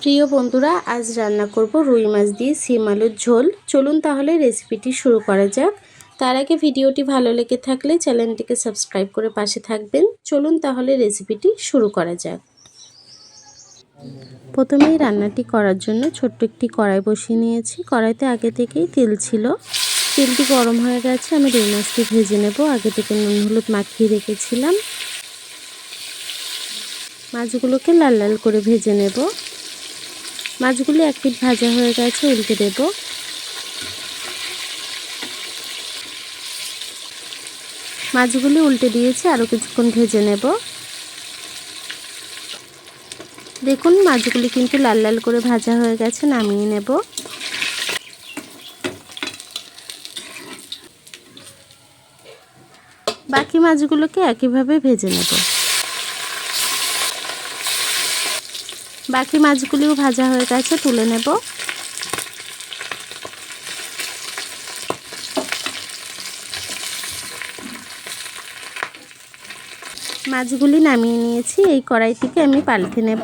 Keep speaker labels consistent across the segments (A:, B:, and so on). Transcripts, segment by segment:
A: প্রিয় বন্ধুরা, আজ রান্না করব রুই মাছ দিয়ে শিম আলুর ঝোল। চলুন তাহলে রেসিপিটি শুরু করা যাক। তার আগে ভিডিওটি ভালো লেগে থাকলে চ্যানেলটিকে সাবস্ক্রাইব করে পাশে থাকবেন। চলুন তাহলে রেসিপিটি শুরু করা যাক। প্রথমেই রান্নাটি করার জন্য ছোট্ট একটি কড়াই বসিয়ে নিয়েছি। কড়াইতে আগে থেকেই তেল ছিল, তেলটি গরম হয়ে গেছে। আমি রুই মাছটি ভেজে নেব। আগে থেকে নুন হলুদ মাখিয়ে রেখেছিলাম। মাছগুলোকে লাল লাল করে ভেজে নেব। মাছগুলি এক পিঠ ভাজা হয়ে গেছে, উল্টে দেব। মাছগুলি উল্টে দিয়েছি, আরও কিছুক্ষণ ভেজে নেব। দেখুন মাছগুলি কিন্তু লাল লাল করে ভাজা হয়ে গেছে, নামিয়ে নেব। বাকি মাছগুলোকে একইভাবে ভেজে নেব। বাকি মাছগুলিও ভাজা হয়ে গেছে, তুলে নেব। মাছগুলি নামিয়ে নিয়েছি। এই কড়াইটিকে আমি পাল্টে নেব।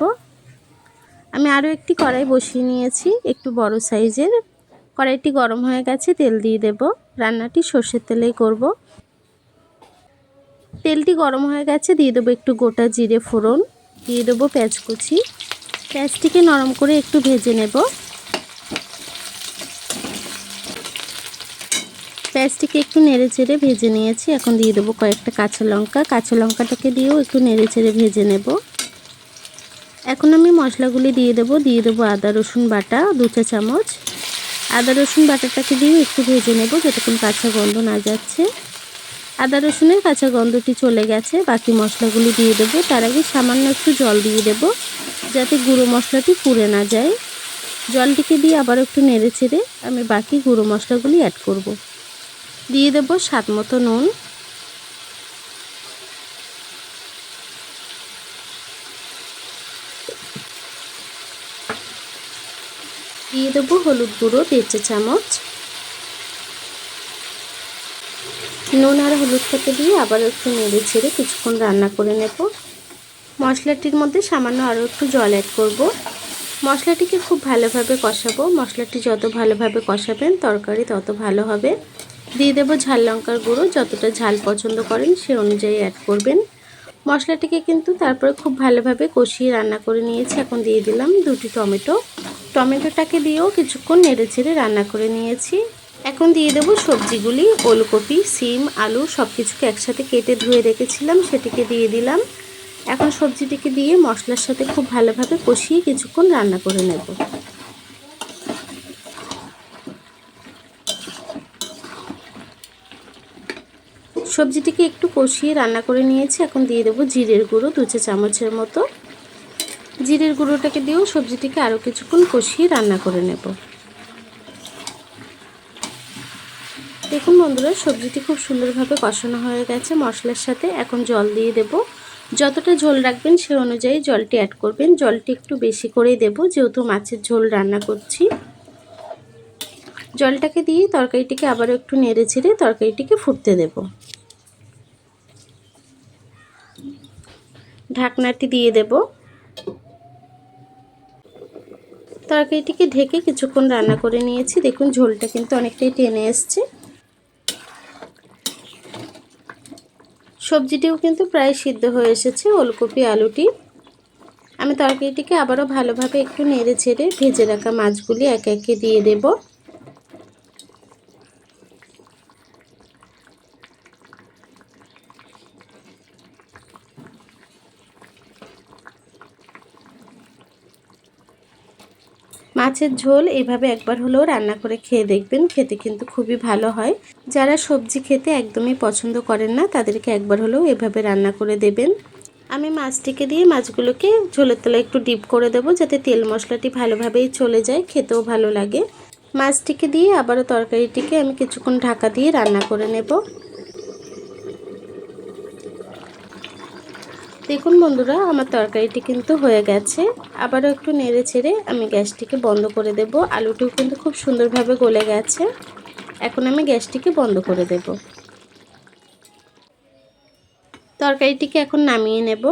A: আমি আরও একটি কড়াই বসিয়ে নিয়েছি, একটু বড় সাইজের। কড়াইটি গরম হয়ে গেছে, তেল দিয়ে দেব। রান্নাটি সর্ষের তেলেই করব। তেলটি গরম হয়ে গেছে, দিয়ে দেবো একটু গোটা জিরে ফোড়ন, দিয়ে দেবো পেঁয়াজ কুচি। পেঁয়াজটিকে নরম করে একটু ভেজে নেব। পেঁয়াজটিকে একটু নেড়ে চেড়ে ভেজে নিয়েছি। এখন দিয়ে দেবো কয়েকটা কাঁচা লঙ্কা। কাঁচা লঙ্কাটাকে দিয়েও একটু নেড়ে চেড়ে ভেজে নেব। এখন আমি মশলাগুলি দিয়ে দেবো আদা রসুন বাটা 2 চা চামচ। আদা রসুন বাটাটাকে দিয়ে একটু ভেজে নেব যতক্ষণ কাঁচা গন্ধ না যাচ্ছে। আদা রসুনের কাঁচা গন্ধটি চলে গেছে। বাকি মশলাগুলি দিয়ে দেবো। তার আগে সামান্য একটু জল দিয়ে দেব, যাতে গুঁড়ো মশলাটি পুড়ে না যায়। জলটিকে দিয়ে আবার একটু নেড়ে চেড়ে আমি বাকি গুঁড়ো মশলাগুলি অ্যাড করব। দিয়ে দেব স্বাদ মতো নুন। দিয়ে দেবো হলুদ গুঁড়ো 1.5 চা চামচ। নুন আর হলুদটাকে দিয়ে আবার একটু নেড়ে ছেড়ে কিছুক্ষণ রান্না করে নেব। মশলাটির মধ্যে সামান্য আরও একটু জল অ্যাড করব। মশলাটিকে খুব ভালোভাবে কষাবো। মশলাটি যত ভালোভাবে কষাবেন তরকারি তত ভালো হবে। দিয়ে দেবো ঝাল লঙ্কার গুঁড়ো, যতটা ঝাল পছন্দ করেন সে অনুযায়ী অ্যাড করবেন। মশলাটিকে কিন্তু তারপরে খুব ভালোভাবে কষিয়ে রান্না করে নিয়েছি। এখন দিয়ে দিলাম 2টি টমেটো। টমেটোটাকে দিয়েও কিছুক্ষণ নেড়ে ছেড়ে রান্না করে নিয়েছি। এখন দিয়ে দেবো সবজিগুলি। ওলকপি, সিম, আলু সব কিছুকে একসাথে কেটে ধুয়ে রেখেছিলাম, সেটিকে দিয়ে দিলাম। এখন সবজিটিকে দিয়ে মশলার সাথে খুব ভালোভাবে কষিয়ে কিছুক্ষণ রান্না করে নেব। সবজিটিকে একটু কষিয়ে রান্না করে নিয়েছি। এখন দিয়ে দেবো জিরের গুঁড়ো 2 চা চামচের মতো। জিরের গুঁড়োটাকে দিয়েও সবজিটিকে আরও কিছুক্ষণ কষিয়ে রান্না করে নেব। দেখুন বন্ধুরা, সবজিটি খুব সুন্দরভাবে কষানো হয়ে গেছে মশলার সাথে। এখন জল দিয়ে দেব। যতটা ঝোল রাখবেন সে অনুযায়ী জলটি অ্যাড করবেন। জলটি একটু বেশি করেই দেব, যেহেতু মাছের ঝোল রান্না করছি। জলটাকে দিয়ে তরকারিটিকে আবারও একটু নেড়ে ছেড়ে তরকারিটিকে ফুটতে দেব। ঢাকনাটি দিয়ে দেব। তরকারিটিকে ঢেকে কিছুক্ষণ রান্না করে নিয়েছি। দেখুন ঝোলটা কিন্তু অনেকটাই টেনে এসছে। সবজিটিও কিন্তু প্রায় সিদ্ধ হয়ে এসেছে, ওলকপি আলুটি। আমি তরকারিটিকে আবারও ভালোভাবে একটু নেড়ে ছেড়ে ভেজে রাখা মাছগুলি একে একে দিয়ে দেব। মাছের ঝোল এভাবে একবার হলেও রান্না করে খেয়ে দেখবেন, খেতে কিন্তু খুবই ভালো হয়। যারা সবজি খেতে একদমই পছন্দ করেন না তাদেরকে একবার হলেও এভাবে রান্না করে দেবেন। আমি মাছটিকে দিয়ে মাছগুলোকে ঝোলের তলায় একটু ডিপ করে দেব, যাতে তেল মশলাটি ভালোভাবেই চলে যায়, খেতেও ভালো লাগে। মাছটিকে দিয়ে আবারও তরকারিটিকে আমি কিছুক্ষণ ঢাকা দিয়ে রান্না করে নেব। দেখুন বন্ধুরা, আমার তরকারিটি কিন্তু হয়ে গেছে। আবারও একটু নেড়ে ছেড়ে আমি গ্যাসটিকে বন্ধ করে দেব। আলুটিও কিন্তু খুব সুন্দরভাবে গলে গেছে। এখন আমি গ্যাসটিকে বন্ধ করে দেব। তরকারিটিকে এখন নামিয়ে নেব।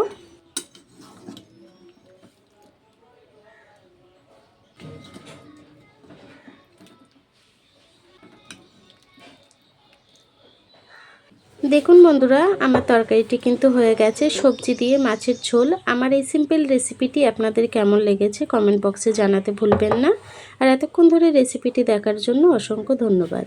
A: দেখুন বন্ধুরা, আমার তরকারিটি কিন্তু হয়ে গেছে, সবজি দিয়ে মাছের ঝোল। আমার এই সিম্পল রেসিপিটি আপনাদের কেমন লেগেছে কমেন্ট বক্সে জানাতে ভুলবেন না। আর এতক্ষণ ধরে রেসিপিটি দেখার জন্য অসংখ্য ধন্যবাদ।